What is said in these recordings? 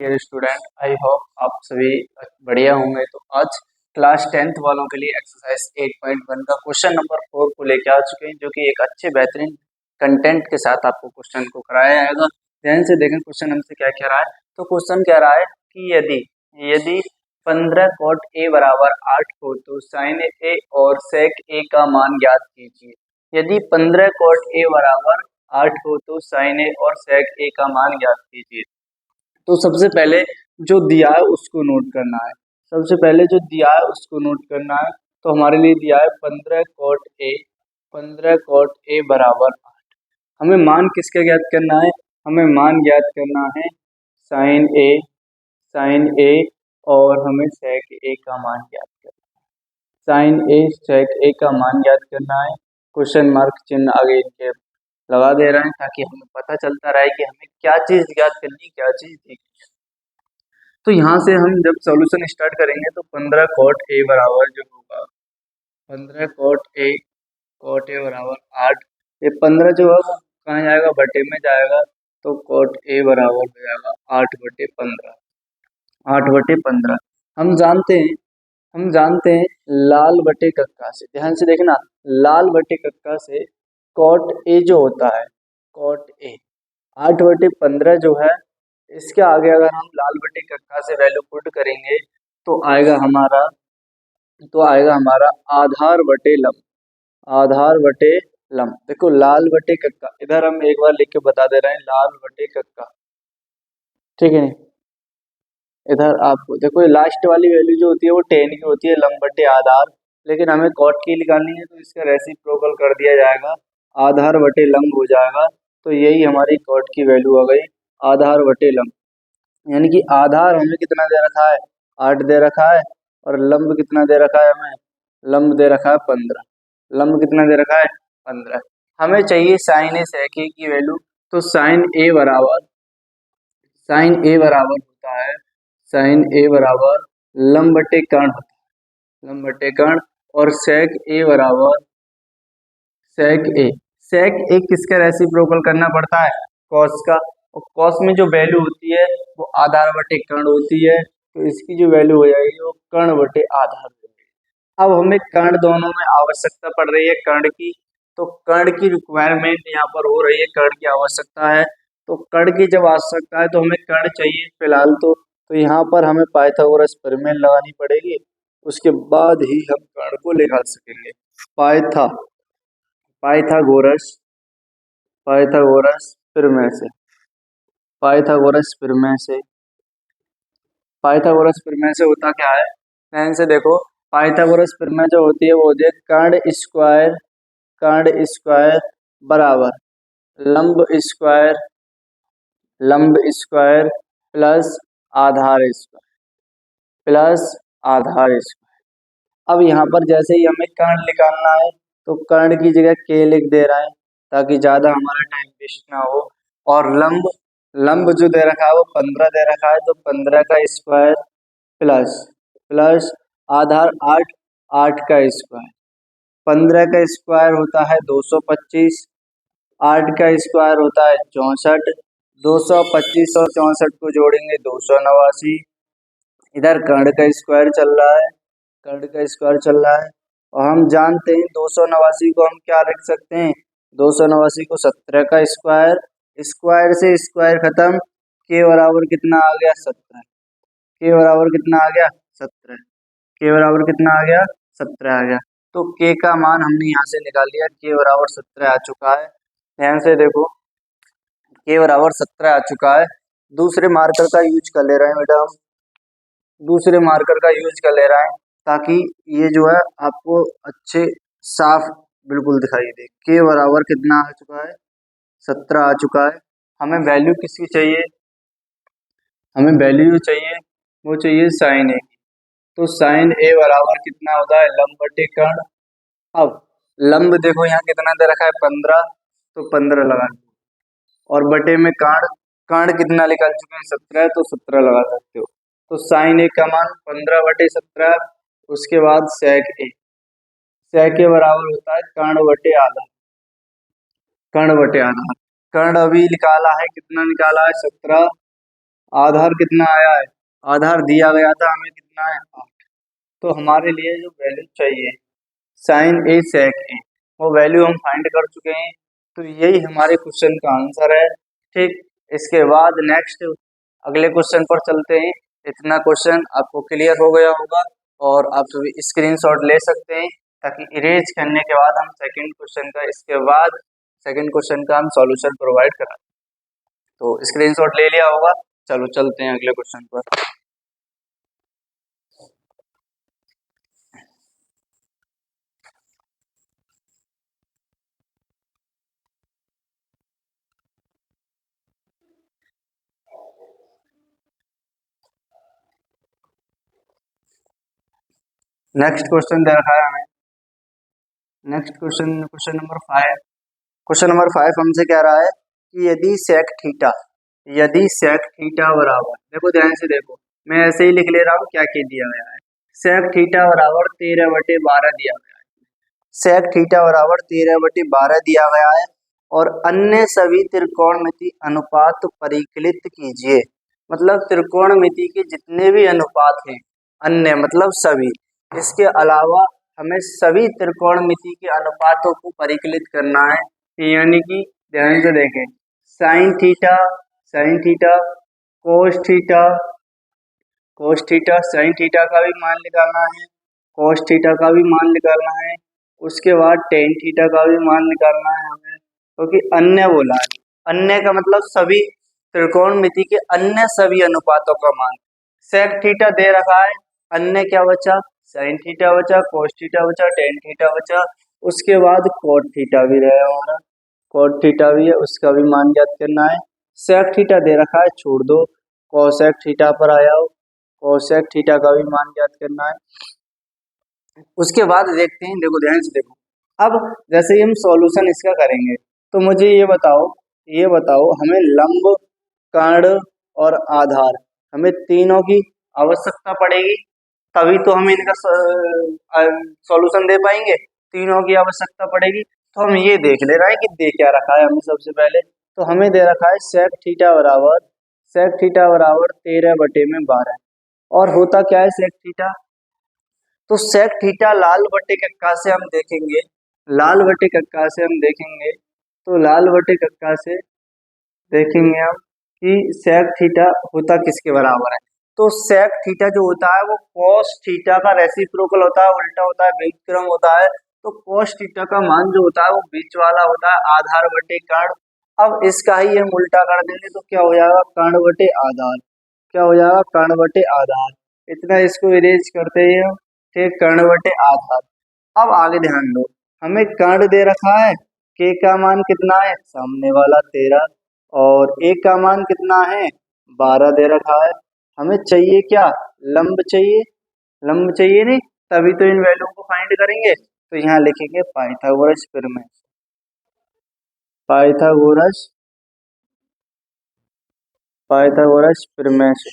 Dear student, I hope आप सभी बढ़िया होंगे। तो आज क्लास 10th वालों के लिए एक्सरसाइज 8.1 का क्वेश्चन नंबर 4 को लेकर आ चुके हैं, जो कि एक अच्छे बेहतरीन कंटेंट के साथ आपको क्वेश्चन को कराया जाएगा। ध्यान से देखें क्वेश्चन हमसे क्या कह रहा है। तो क्वेश्चन कह रहा है कि यदि यदि 15 cot a बराबर 8 हो तो sin a और sec a का मान ज्ञात कीजिए। यदि 15 cot a बराबर 8 हो तो sin a और sec a का मान ज्ञात कीजिए। तो सबसे पहले जो दिया है उसको नोट करना है। सबसे पहले जो दिया है उसको नोट करना है। तो हमारे लिए दिया है 15 cot a बराबर 8। हमें मान किसका ज्ञात करना है? हमें मान ज्ञात करना है साइन ए और हमें सेक ए का मान ज्ञात करना है। साइन ए सेक ए का मान ज्ञात करना है। क्वेश्चन मार्क चिन्ह आगे इनके लगा दे रहे हैं ताकि हमें पता चलता रहे कि हमें क्या चीज ज्ञात करनी, क्या चीज नहीं। तो यहाँ से हम जब सॉल्यूशन स्टार्ट करेंगे तो 15 cot a बराबर जो होगा 15 cot a बराबर 8। ये 15 जो है वो कहाँ जाएगा? बटे में जाएगा। तो cot a बराबर हो जाएगा 8/15। हम जानते हैं लाल बटे कक्का से। ध्यान से देखना, लाल बटे कक्का से cot a जो होता है cot a 8/15 जो है, इसके आगे अगर हम लाल बटे कक्का से वैल्यू पुट करेंगे तो आएगा हमारा आधार बटे लंब। देखो लाल बटे कक्का, इधर हम एक बार लिख के बता दे रहे हैं, लाल बटे कक्का, ठीक है। इधर आपको देखो ये लास्ट वाली वैल्यू जो होती है वो 10 की होती है, लंब बटे आधार। लेकिन हमें कॉट की निकालनी है तो इसका रेसिप्रोकल कर दिया जाएगा, आधार बटे लंब हो जाएगा। तो यही हमारी कॉट की वैल्यू आ गई, आधार बटे लंब। यानी कि आधार हमें कितना दे रखा है? 8 दे रखा है। और लंब कितना दे रखा है? हमें लंब दे रखा है 15। लंब कितना दे रखा है? 15। हमें चाहिए साइन ए सेक ए की वैल्यू। तो साइन ए बराबर होता है, साइन ए बराबर लंब बटे कर्ण होता है, लंब बटे कर्ण। और सेक ए किसका रेसिप्रोकल करना पड़ता है? कॉस का। और कॉस में जो वैल्यू होती है वो आधार बटे कर्ण होती है। तो इसकी जो वैल्यू हो जाएगी वो कर्ण बटे आधार हो जाएगी। अब हमें कर्ण दोनों में आवश्यकता पड़ रही है कर्ण की। तो कर्ण की रिक्वायरमेंट यहाँ पर हो रही है, कर्ण की आवश्यकता है। तो कर्ण की जब आवश्यकता है तो हमें कर्ण चाहिए फिलहाल। तो यहाँ पर हमें पाइथागोरस प्रमेय लगानी पड़ेगी, उसके बाद ही हम कर्ण को निकाल सकेंगे। पाइथागोरस पाइथागोरस प्रमेय से पाइथागोरस प्रमेय से पाइथागोरस प्रमेय से होता क्या है? ध्यान से देखो, पाइथागोरस प्रमेय जो होती है वो होती है कर्ण स्क्वायर बराबर लंब स्क्वायर प्लस आधार स्क्वायर। अब यहाँ पर जैसे ही हमें कर्ण निकालना है तो कर्ण की जगह के लिख दे रहा है ताकि ज्यादा हमारा टाइम वेस्ट ना हो। और लंब जो दे रखा है वो 15 दे रखा है, तो 15 का स्क्वायर प्लस आधार 8 का स्क्वायर। 15 का स्क्वायर होता है 225, 8 का स्क्वायर होता है 64। 225 और 64 को जोड़ेंगे 289। इधर कर्ण का स्क्वायर चल रहा है। और हम जानते हैं 289 को हम क्या रख सकते हैं? 289 को 17 का स्क्वायर, स्क्वायर से स्क्वायर खत्म, के बराबर कितना आ गया? 17। के बराबर कितना आ गया? 17। के बराबर कितना आ गया? 17 आ गया। तो के का मान हमने यहाँ से निकाल लिया, के बराबर 17 आ चुका है। ध्यान से देखो, के बराबर 17 आ चुका है। दूसरे मार्कर का यूज कर ले रहे हैं बेटा, हम दूसरे मार्कर का यूज कर ले रहे हैं ताकि ये जो है आपको अच्छे साफ बिल्कुल दिखाई दे। के बराबर कितना आ चुका है? 17 आ चुका है। हमें वैल्यू किसकी चाहिए? हमें वैल्यू चाहिए, वो चाहिए साइन ए की। तो साइन ए बराबर कितना होता है? लंब बटे कर्ण। अब लंब देखो यहाँ कितना दे रखा है? 15, तो 15 लगा दो। और बटे में कर्ण कितना निकाल चुके हैं? 17, तो 17 लगा सकते हो। तो साइन ए का मान 15/17। उसके बाद सेक ए बराबर होता है कर्ण बटे आधा। कर्ण अभी निकाला है, कितना निकाला है? 17। आधार कितना आया है, आधार दिया गया था हमें कितना है 8। तो हमारे लिए जो वैल्यू चाहिए साइन ए सेक ए वो वैल्यू हम फाइंड कर चुके हैं। तो यही हमारे क्वेश्चन का आंसर है। ठीक, इसके बाद नेक्स्ट अगले क्वेश्चन पर चलते हैं। इतना क्वेश्चन आपको क्लियर हो गया होगा और आप सभी स्क्रीनशॉट ले सकते हैं ताकि इरेज करने के बाद हम सेकंड क्वेश्चन का इसके बाद सेकंड क्वेश्चन का हम सॉल्यूशन प्रोवाइड करा। तो स्क्रीनशॉट ले लिया होगा। चलो चलते हैं अगले क्वेश्चन पर। नेक्स्ट क्वेश्चन दे रखा है हमें। Next question question number 5। Question number 5 हमसे कह रहा है कि यदि सेक थीटा बराबर, देखो ध्यान से देखो, मैं ऐसे ही लिख ले रहा हूँ क्या क्या दिया गया है। सेक थीटा बराबर 13/12 दिया गया है। सेक थीटा बराबर 13/12 दिया गया है और अन्य सभी त्रिकोणमिति अनुपात परिकलित कीजिए। मतलब त्रिकोणमिति के जितने भी अनुपात हैं, अन्य मतलब सभी, इसके अलावा हमें सभी त्रिकोणमिति के अनुपातों को परिकलित करना है। यानी कि ध्यान से देखें, sine theta, cos theta, sine theta का भी मान निकालना है, कोस थीटा का भी मान निकालना है, उसके बाद टेन थीटा का भी मान निकालना है हमें, क्योंकि अन्य बोला है। अन्य का मतलब सभी त्रिकोणमिति के अन्य सभी अनुपातों का मान। सेक थीटा दे रखा है, अन्य क्या बचा, साइन थीटा बचा, कोस थीटा बचा, टेन थीटा बचा, उसके बाद कोट थीटा भी रहेगा हमारा, कोट थीटा भी है, उसका भी मान ज्ञात करना है। सेक थीटा दे रखा है, छोड़ दो, कोसेक थीटा पर आया हो, कोसेक थीटा का भी मान ज्ञात करना है। उसके बाद देखते हैं, देखो ध्यान से देखो, अब जैसे ही हम सॉल्यूशन इसका करेंगे तो मुझे ये बताओ हमें लंब, कर्ण और आधार, हमें तीनों की आवश्यकता पड़ेगी, तभी तो हम इनका सॉल्यूशन दे पाएंगे। तीनों की आवश्यकता पड़ेगी, तो हम ये देख ले रहे हैं कि दे क्या रखा है हमें। सबसे पहले तो हमें दे रखा है सेक थीटा बराबर 13/12। और होता क्या है सेक थीटा, तो सेक थीटा लाल बटे कक्का से हम देखेंगे, तो लाल बटे कक्का से देखेंगे हम कि सेक थीटा होता किसके बराबर है। तो सेक थीटा जो होता है वो कॉस थीटा का रेसिप्रोकल होता है, उल्टा होता है, व्युत्क्रम होता है। तो कॉस थीटा का मान जो होता है वो बीच वाला होता है, आधार बटे कर्ण। अब इसका ही हम उल्टा कर देंगे तो क्या हो जाएगा, कर्ण बटे आधार। क्या हो जाएगा, कर्ण बटे आधार। इतना इसको इरेज करते ही हम, ठीक, कर्ण बटे आधार। अब आगे ध्यान दो, हमें कर्ण दे रखा है, के का मान कितना है, सामने वाला 13, और ए का मान कितना है, 12 दे रखा है। हमें चाहिए क्या, लंब चाहिए, लंब चाहिए नहीं, तभी तो इन वैल्यू को फाइंड करेंगे। तो यहाँ लिखेंगे पाइथागोरस प्रमेय, पाइथागोरस पाइथागोरस प्रमेय से,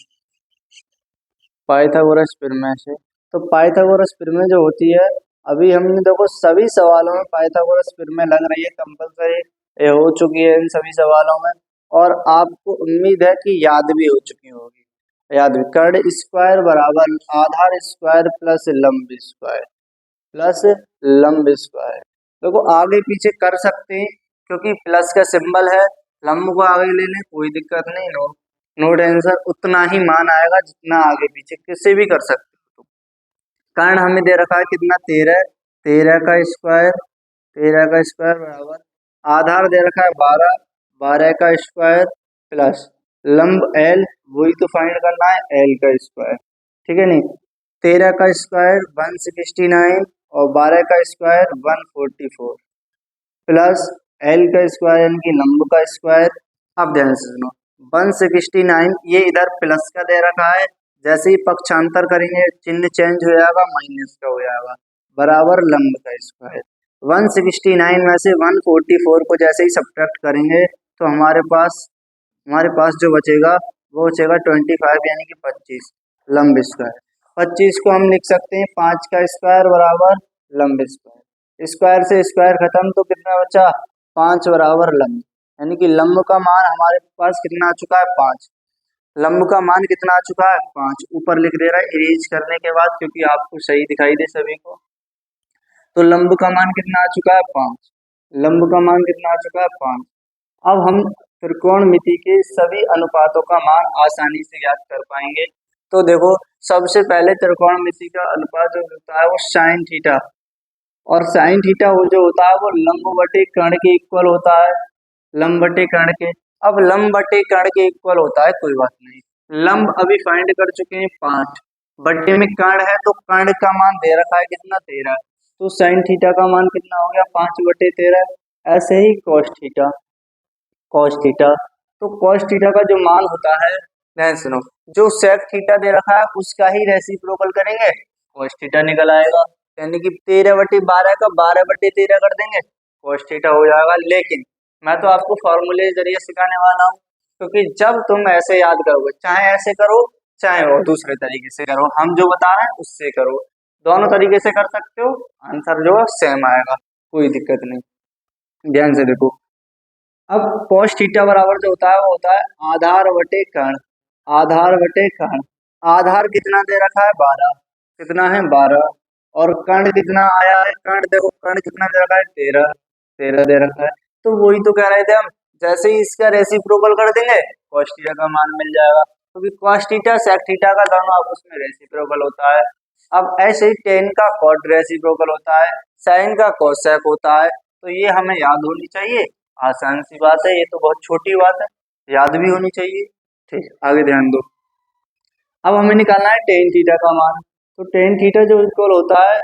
पाइथागोरस प्रमेय से। तो पाइथागोरस प्रमेय जो होती है, अभी हमने देखो सभी सवालों में पाइथागोरस प्रमेय लग रही है, कंपलसरी ये हो चुकी है इन सभी सवालों में, और आपको उम्मीद है कि याद भी हो चुकी होगी। याद भी, कर्ण स्क्वायर बराबर आधार स्क्वायर प्लस लंब स्क्वायर। देखो आगे पीछे कर सकते हैं क्योंकि प्लस का सिंबल है, लंब को आगे ले लें कोई दिक्कत नहीं, नो टेंशन, उतना ही मान आएगा जितना आगे पीछे किसी भी कर सकते हो। कर्ण हमें दे रखा है कितना, 13, 13 का स्क्वायर बराबर आधार दे रखा है 12, 12 का स्क्वायर प्लस लंब एल, वही तो फाइंड करना है, एल का स्क्वायर, ठीक है नहीं। 13 का स्क्वायर 169 और 12 का स्क्वायर 144 प्लस एल का स्क्वायर यानी कि लंब का स्क्वायर। अब ध्यान से सुनो, 169 ये इधर प्लस का दे रखा है, जैसे ही पक्षांतर करेंगे चिन्ह चेंज हो जाएगा, माइनस का हो जाएगा, बराबर लंब का स्क्वायर। 169 में से 144 को जैसे ही सब्ट्रैक्ट करेंगे तो हमारे पास जो बचेगा वो बचेगा 25 यानी कि 25 लंब स्क्वायर। 25 को हम लिख सकते हैं 5 का स्क्वायर बराबर लंब स्क्वायर, स्क्वायर से स्क्वायर खत्म, तो कितना बचा, 5 बराबर लंब, यानी कि लंब का मान हमारे पास कितना आ चुका है, 5। लंब का मान कितना आ चुका है 5, ऊपर लिख दे रहा है इरेज करने के बाद, क्योंकि आपको सही दिखाई दे सभी को। तो लंब का मान कितना आ चुका है 5, लंब का मान कितना आ चुका है 5। अब हम त्रिकोणमिति के सभी अनुपातों का मान आसानी से ज्ञात कर पाएंगे। तो देखो, सबसे पहले त्रिकोणमिति का अनुपात जो होता है वो साइन थीटा, और साइन थीटा वो जो होता है वो लंब बटे कर्ण के इक्वल होता है, लंब बटे कर्ण के। अब लंब बटे कर्ण के इक्वल होता है, कोई बात नहीं, लंब अभी फाइंड कर चुके हैं 5, बटे में कर्ण है तो कर्ण का मान दे रखा है कितना 13, तो साइन थीटा का मान कितना हो गया 5/13। ऐसे ही कॉस थीटा, कॉस थीटा, तो कॉस थीटा का जो मान होता है, ध्यान सुनो, जो सेक थीटा दे रखा है उसका ही रेसिप्रोकल करेंगे, कॉस थीटा निकल आएगा, यानी कि 13/12 का 12/13 कर देंगे, कॉस थीटा हो जाएगा। लेकिन मैं तो आपको फॉर्मूले के जरिए सिखाने वाला हूँ, क्योंकि जब तुम ऐसे याद करोगे, चाहे ऐसे करो चाहे वो दूसरे तरीके से करो, हम जो बता रहे हैं उससे करो, दोनों तरीके से कर सकते हो, आंसर जो है सेम आएगा, कोई दिक्कत नहीं। ध्यान से देखो, अब cos थीटा बराबर जो होता है वो होता है आधार बटे कर्ण, आधार बटे कर्ण। आधार कितना दे रखा है 12, कितना है 12, और कर्ण कितना आया है, कर्ण देखो कर्ण कितना दे रखा है 13, 13 दे रखा है। तो वही तो कह रहे थे हम, जैसे ही इसका रेसिप्रोकल कर देंगे cos थीटा का मान मिल जाएगा, क्योंकि cos थीटा sec थीटा का दोनों आपस में रेसिप्रोकल होता है। अब ऐसे ही tan का cot रेसिप्रोकल होता है, sin का cosec होता है, तो ये हमें याद होनी चाहिए, आसान सी बात है, ये तो बहुत छोटी बात है, याद भी होनी चाहिए। ठीक, आगे ध्यान दो। अब हमें निकालना है टेन थीटा का मान, तो टेन थीटा जो इक्वल होता है,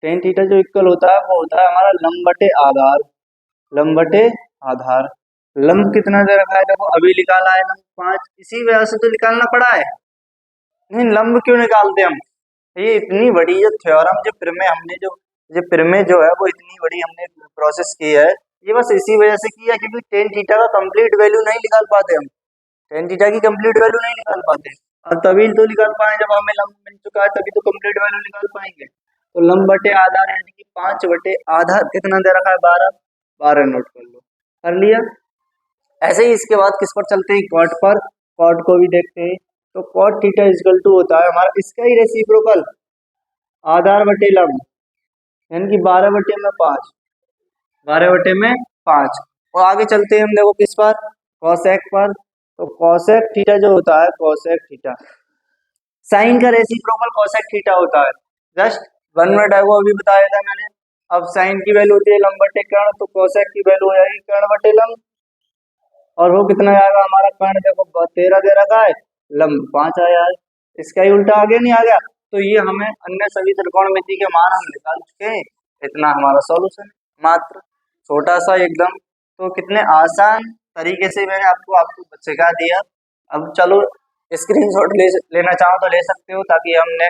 टेन थीटा जो इक्वल होता है वो होता है हमारा लंब बटे आधार, लंब बटे आधार। लंब कितना दे रखा है, देखो अभी निकाला है लंब 5, इसी वजह से तो निकालना पड़ा है, नहीं लंब क्यों निकालते हम, ये इतनी बड़ी जो थ्योरम जो प्रमेय हमने जो प्रमेय जो है वो इतनी बड़ी हमने प्रोसेस की है, ये बस इसी वजह से किया क्योंकि टेन थीटा का कंप्लीट वैल्यू नहीं निकाल पाते हम, टेन थीटा की कंप्लीट वैल्यू नहीं निकाल पाते, और तभी तो निकाल पाए जब हमें लंब मिल चुका है, तभी तो कंप्लीट वैल्यू निकाल पाएंगे। तो लंब बटे आधार यानी कि 5/आधार कितना दे रखा है 12, 12 नोट कर लो, कर लिया। ऐसे ही इसके बाद किस पर चलते हैं, कॉट पर, कॉट को भी देखते हैं। तो कॉट थीटा इक्वल टू होता है हमारा इसका ही रेसिप्रोकल, आधार बटे लंब, यानी कि 12/5, 12/5। और आगे चलते हैं हम, देखो किस पर, कॉसेक पर। तो कॉसेक थीटा जो होता है, कॉसेक थीटा साइन का रेसिप्रोकल कॉसेक थीटा होता है, जस्ट 1 मिनट है वो अभी बताया था मैंने। अब साइन की वैल्यू होती है लंब बटे कर्ण, तो कॉसेक की वैल्यू हो जाएगी कर्ण बटे लंब, और वो कितना आएगा हमारा, कर्ण देखो 13 दे रखा है, लंब 5 आया है, इसका ही उल्टा आगे नहीं आ गया। तो ये हमें अन्य सभी त्रिकोणमिति के मान हम निकाल चुके हैं, इतना हमारा सॉल्यूशन, मात्र छोटा सा एकदम। तो कितने आसान तरीके से मैंने आपको सिखा दिया। अब चलो स्क्रीनशॉट लेना चाहो तो ले सकते हो, ताकि हम